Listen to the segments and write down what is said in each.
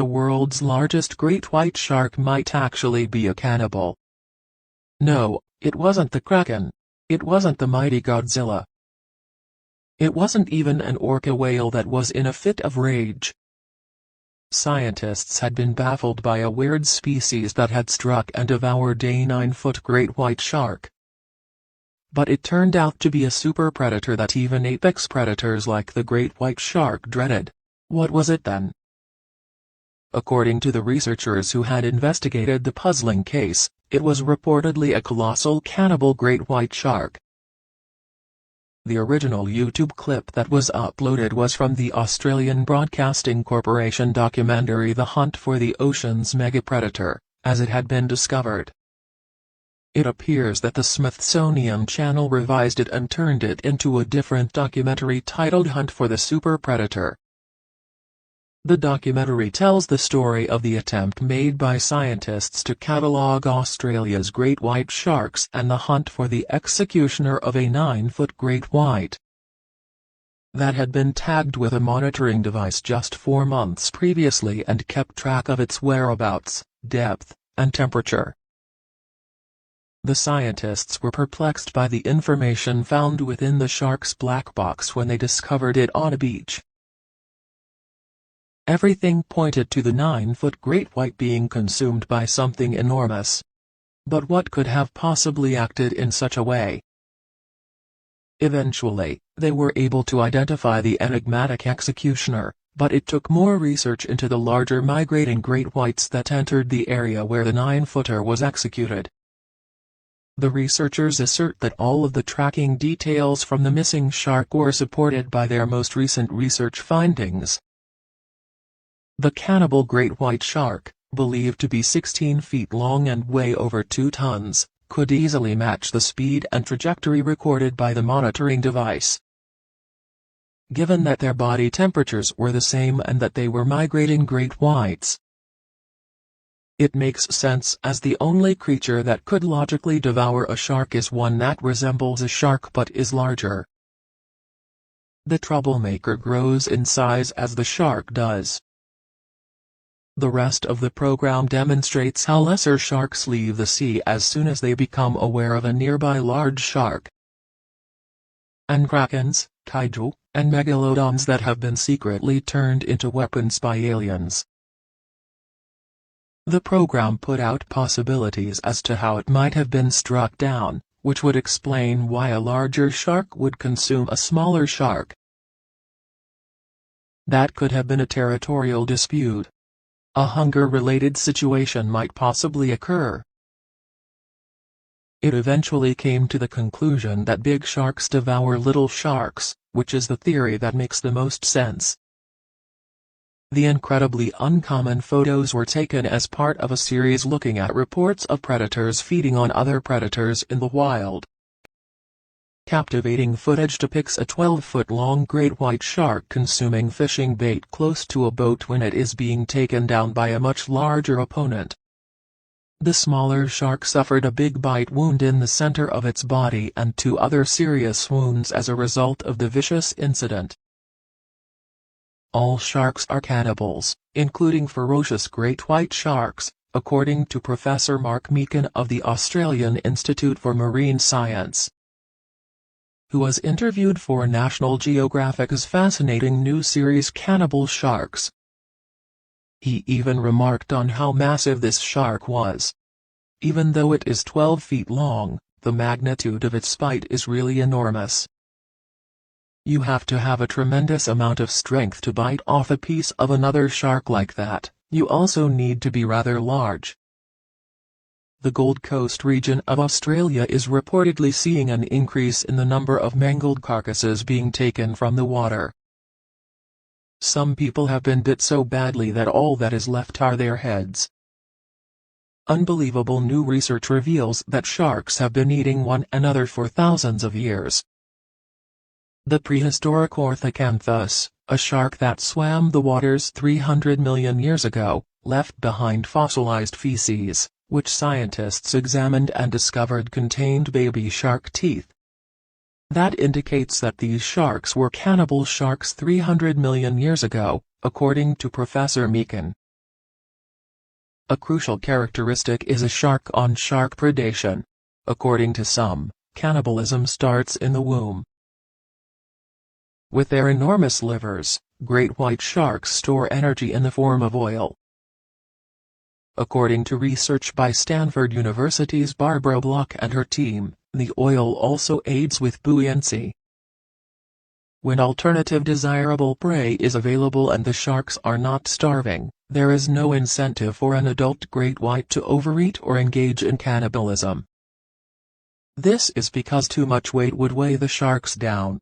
the world's largest great white shark might actually be a cannibal. No, it wasn't the Kraken. It wasn't the mighty Godzilla. It wasn't even an orca whale that was in a fit of rage. Scientists had been baffled by a weird species that had struck and devoured a 9-foot great white shark. But it turned out to be a super predator that even apex predators like the great white shark dreaded. What was it then? According to the researchers who had investigated the puzzling case, it was reportedly a colossal cannibal great white shark. The original YouTube clip that was uploaded was from the Australian Broadcasting Corporation documentary The Hunt for the Ocean's Megapredator, as it had been discovered. It appears that the Smithsonian Channel revised it and turned it into a different documentary titled Hunt for the Super Predator. The documentary tells the story of the attempt made by scientists to catalogue Australia's great white sharks and the hunt for the executioner of a 9-foot great white that had been tagged with a monitoring device just 4 months previously and kept track of its whereabouts, depth, and temperature. The scientists were perplexed by the information found within the shark's black box when they discovered it on a beach. Everything pointed to the 9-foot great white being consumed by something enormous. But what could have possibly acted in such a way? Eventually, they were able to identify the enigmatic executioner, but it took more research into the larger migrating great whites that entered the area where the 9-footer was executed. The researchers assert that all of the tracking details from the missing shark were supported by their most recent research findings. The cannibal great white shark, believed to be 16 feet long and weigh over 2 tons, could easily match the speed and trajectory recorded by the monitoring device. Given that their body temperatures were the same and that they were migrating great whites, it makes sense as the only creature that could logically devour a shark is one that resembles a shark but is larger. The troublemaker grows in size as the shark does. The rest of the program demonstrates how lesser sharks leave the sea as soon as they become aware of a nearby large shark. And krakens, kaiju, and megalodons that have been secretly turned into weapons by aliens. The program put out possibilities as to how it might have been struck down, which would explain why a larger shark would consume a smaller shark. That could have been a territorial dispute. A hunger-related situation might possibly occur. It eventually came to the conclusion that big sharks devour little sharks, which is the theory that makes the most sense. The incredibly uncommon photos were taken as part of a series looking at reports of predators feeding on other predators in the wild. Captivating footage depicts a 12-foot-long great white shark consuming fishing bait close to a boat when it is being taken down by a much larger opponent. The smaller shark suffered a big bite wound in the center of its body and 2 other serious wounds as a result of the vicious incident. All sharks are cannibals, including ferocious great white sharks, according to Professor Mark Meakin of the Australian Institute for Marine Science, who was interviewed for National Geographic's fascinating new series Cannibal Sharks. He even remarked on how massive this shark was. Even though it is 12 feet long, the magnitude of its bite is really enormous. You have to have a tremendous amount of strength to bite off a piece of another shark like that. You also need to be rather large. The Gold Coast region of Australia is reportedly seeing an increase in the number of mangled carcasses being taken from the water. Some people have been bit so badly that all that is left are their heads. Unbelievable new research reveals that sharks have been eating one another for thousands of years. The prehistoric Orthocanthus, a shark that swam the waters 300 million years ago, left behind fossilized feces, which scientists examined and discovered contained baby shark teeth. That indicates that these sharks were cannibal sharks 300 million years ago, according to Professor Meakin. A crucial characteristic is a shark-on-shark predation. According to some, cannibalism starts in the womb. With their enormous livers, great white sharks store energy in the form of oil. According to research by Stanford University's Barbara Block and her team, the oil also aids with buoyancy. When alternative desirable prey is available and the sharks are not starving, there is no incentive for an adult great white to overeat or engage in cannibalism. This is because too much weight would weigh the sharks down.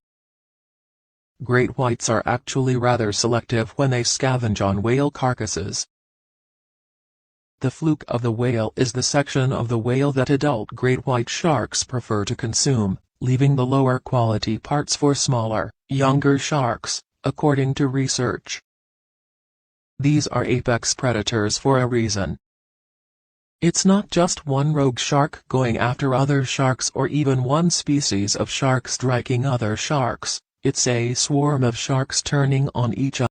Great whites are actually rather selective when they scavenge on whale carcasses. The fluke of the whale is the section of the whale that adult great white sharks prefer to consume, leaving the lower quality parts for smaller, younger sharks, according to research. These are apex predators for a reason. It's not just one rogue shark going after other sharks or even one species of shark striking other sharks, it's a swarm of sharks turning on each other.